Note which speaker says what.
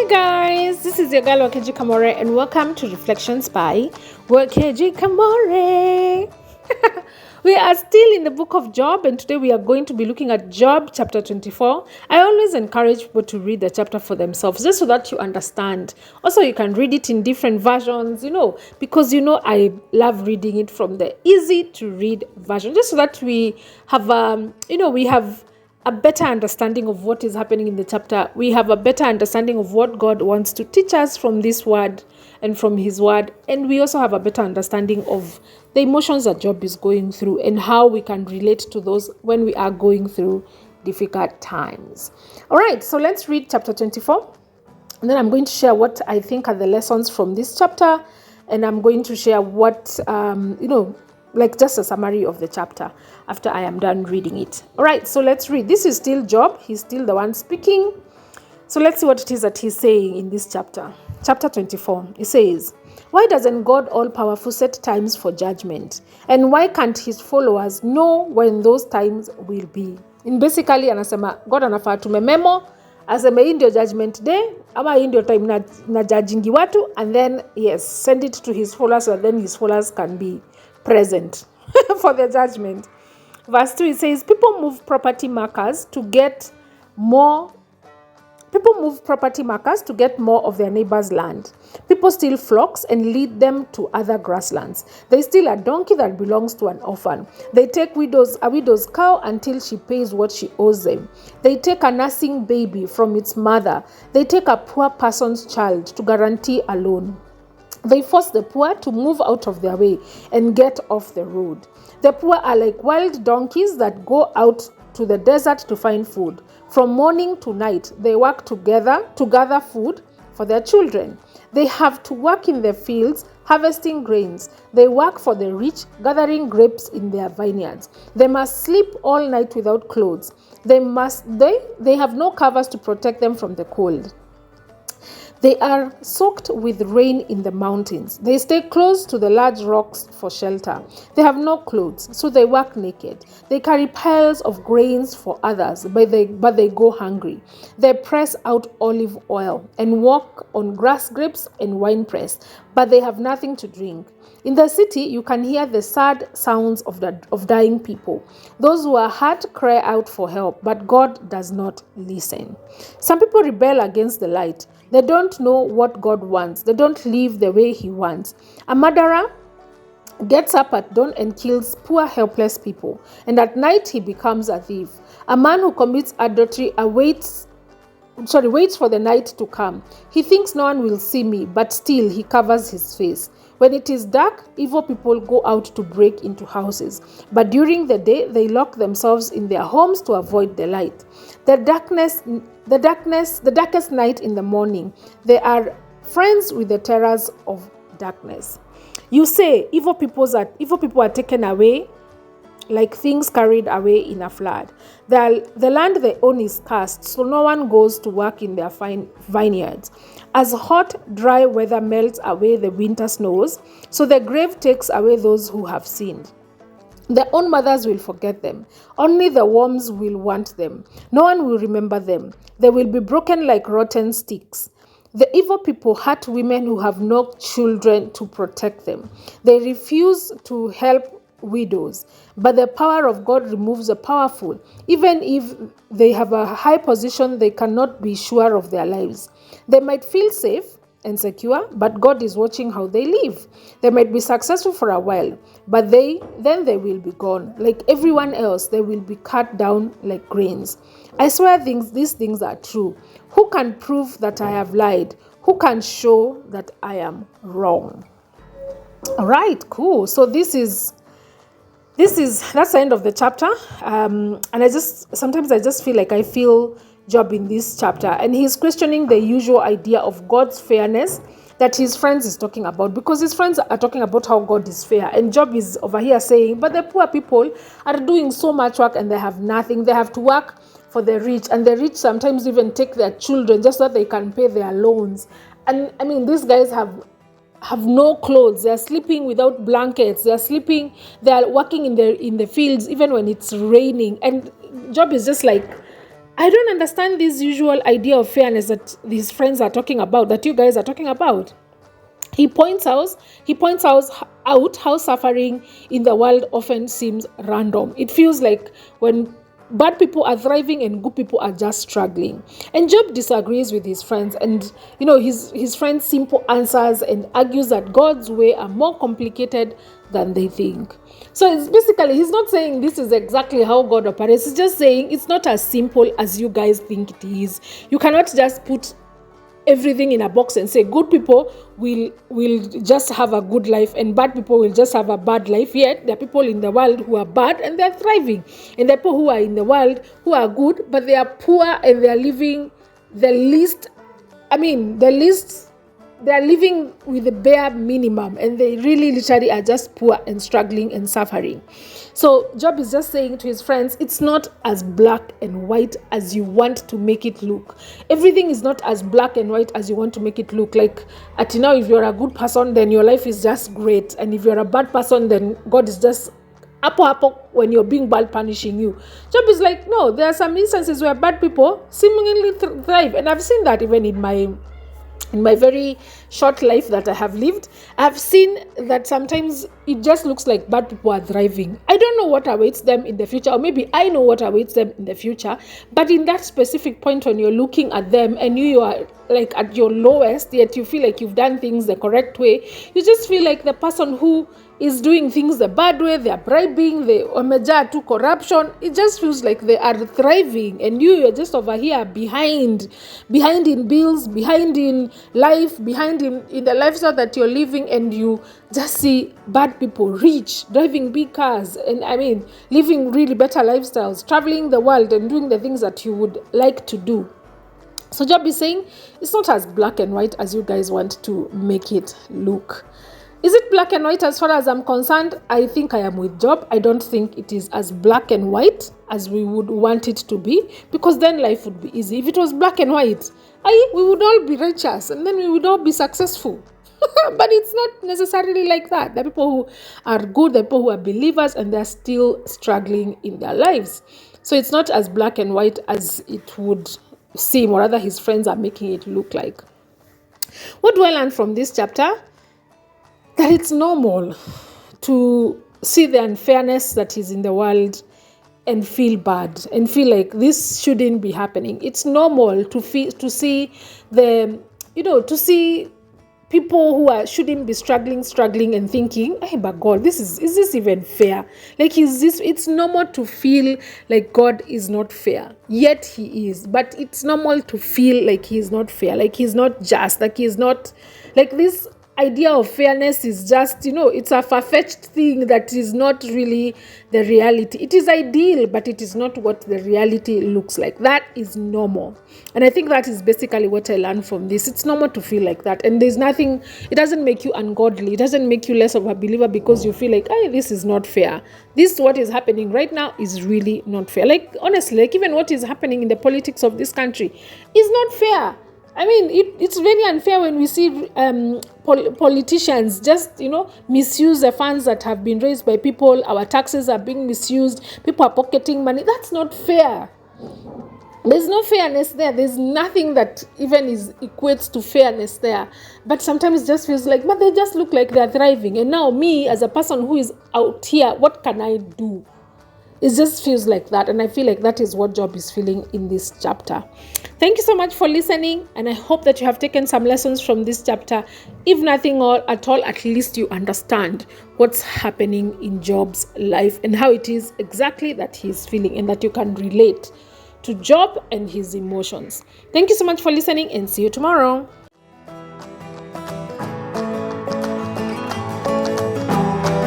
Speaker 1: Hi guys, this is your girl Wakeji Kamore and welcome to Reflections by Wakeji Kamore. We are still in the book of Job and today we are going to be looking at Job chapter 24. I always encourage people to read the chapter for themselves just so that you understand. Also, you can read it in different versions, because I love reading it from the easy to read version just so that we have we have a better understanding of what is happening in the chapter. We have a better understanding of what God wants to teach us from this word and from his word. And we also have a better understanding of the emotions that Job is going through and how we can relate to those when we are going through difficult times. All right, so let's read chapter 24. And then I'm going to share what I think are the lessons from this chapter. And I'm going to share what, like just a summary of the chapter after I am done reading it. All right, so let's read. This is still Job. He's still the one speaking. So let's see what it is that he's saying in this chapter. Chapter 24, he says, "Why doesn't God all-powerful set times for judgment? And why can't his followers know when those times will be?" In basically, anasema, God anafaa tume memo, aseme hii ndio judgment day, ama hii ndio time na judgingi watu, and then, yes, send it to his followers, so then his followers can be present for the judgment. Verse 2, it says, People move property markers to get more of their neighbor's land. People steal flocks and lead them to other grasslands. They steal a donkey that belongs to an orphan. They take a widow's cow until she pays what she owes them. They take a nursing baby from its mother. They take a poor person's child to guarantee a loan. They force the poor to move out of their way and get off the road. The poor are like wild donkeys that go out to the desert to find food. From morning to night, they work together to gather food for their children. They have to work in the fields, harvesting grains. They work for the rich, gathering grapes in their vineyards. They must sleep all night without clothes. They have no covers to protect them from the cold. They are soaked with rain in the mountains. They stay close to the large rocks for shelter. They have no clothes, so they work naked. They carry piles of grains for others, but they go hungry. They press out olive oil and walk on grass grapes and winepress, but they have nothing to drink. In the city, you can hear the sad sounds of dying people. Those who are hurt cry out for help, but God does not listen. Some people rebel against the light. They don't know what God wants. They don't live the way he wants. A murderer gets up at dawn and kills poor, helpless people. And at night, he becomes a thief. A man who commits adultery waits for the night to come. He thinks no one will see me, but still he covers his face. When it is dark, evil people go out to break into houses. But during the day, they lock themselves in their homes to avoid the light. The darkest night in the morning, they are friends with the terrors of darkness. You say evil people are taken away like things carried away in a flood. The land they own is cursed, so no one goes to work in their fine vineyards. As hot, dry weather melts away the winter snows, so the grave takes away those who have sinned. Their own mothers will forget them. Only the worms will want them. No one will remember them. They will be broken like rotten sticks. The evil people hurt women who have no children to protect them. They refuse to help widows, but the power of God removes the powerful. Even if they have a high position, they cannot be sure of their lives. They might feel safe and secure, but God is watching how they live. They might be successful for a while, but then they will be gone. Like everyone else, they will be cut down like grains. I swear these things are true. Who can prove that I have lied? Who can show that I am wrong? All right, cool. So that's the end of the chapter. And sometimes I just feel like I feel Job in this chapter, and he's questioning the usual idea of God's fairness that his friends is talking about, because his friends are talking about how God is fair, and Job is over here saying, but the poor people are doing so much work and they have nothing. They have to work for the rich, and the rich sometimes even take their children just so that they can pay their loans. And I mean, these guys have no clothes. They're sleeping without blankets. They're working in the fields even when it's raining. And Job is just like, I don't understand this usual idea of fairness that these friends are talking about, that you guys are talking about. He points out how suffering in the world often seems random. It feels like when bad people are thriving and good people are just struggling. And Job disagrees with his friends, and his friends' simple answers, and argues that God's way are more complicated than they think. So it's basically, he's not saying this is exactly how God operates. He's just saying it's not as simple as you guys think it is. You cannot just put everything in a box and say good people will just have a good life and bad people will just have a bad life. Yet there are people in the world who are bad and they're thriving, and there are people who are in the world who are good but they are poor and they're living the least they are living with the bare minimum, and they really literally are just poor and struggling and suffering. So Job is just saying to his friends, it's not as black and white as you want to make it look. Everything is not as black and white as you want to make it look. Like, if you're a good person, then your life is just great. And if you're a bad person, then God is just apple when you're being bad, punishing you. Job is like, no, there are some instances where bad people seemingly thrive. And I've seen that even in my very short life that I have lived. I've seen that sometimes it just looks like bad people are thriving. I don't know what awaits them in the future, or maybe I know what awaits them in the future, but in that specific point when you're looking at them and you are like at your lowest, yet you feel like you've done things the correct way, you just feel like the person who is doing things the bad way, they are bribing, they omeja to corruption. It just feels like they are thriving, and you're just over here behind in bills, behind in life, behind in the lifestyle that you're living, and you just see bad people rich, driving big cars, and living really better lifestyles, traveling the world and doing the things that you would like to do. So Job is saying it's not as black and white as you guys want to make it look. Is it black and white? As far as I'm concerned, I think I am with Job. I don't think it is as black and white as we would want it to be, because then life would be easy. If it was black and white, we would all be righteous and then we would all be successful. But it's not necessarily like that. The people who are good, the people who are believers, and they're still struggling in their lives. So it's not as black and white as it would seem, or rather his friends are making it look like. What do I learn from this chapter? That it's normal to see the unfairness that is in the world and feel bad and feel like this shouldn't be happening. It's normal to see people who shouldn't be struggling and thinking, hey, but God, is this even fair? Like, it's normal to feel like God is not fair, yet he is. But it's normal to feel like he's not fair, like he's not just, like he's not, like this idea of fairness is just, it's a far-fetched thing that is not really the reality. It is ideal, but it is not what the reality looks like. That is normal. And I think that is basically what I learned from this. It's normal to feel like that. And there's nothing, it doesn't make you ungodly. It doesn't make you less of a believer because you feel like, hey, this is not fair. This, what is happening right now, is really not fair. Like, honestly, like even what is happening in the politics of this country is not fair. It's very unfair when we see politicians just, misuse the funds that have been raised by people. Our taxes are being misused. People are pocketing money. That's not fair. There's no fairness there. There's nothing that even equates to fairness there. But sometimes it just feels like, but they just look like they're thriving. And now me, as a person who is out here, what can I do? It just feels like that, and I feel like that is what Job is feeling in this chapter. Thank you so much for listening, and I hope that you have taken some lessons from this chapter. If nothing at all, at least you understand what's happening in Job's life and how it is exactly that he's feeling, and that you can relate to Job and his emotions. Thank you so much for listening, and see you tomorrow.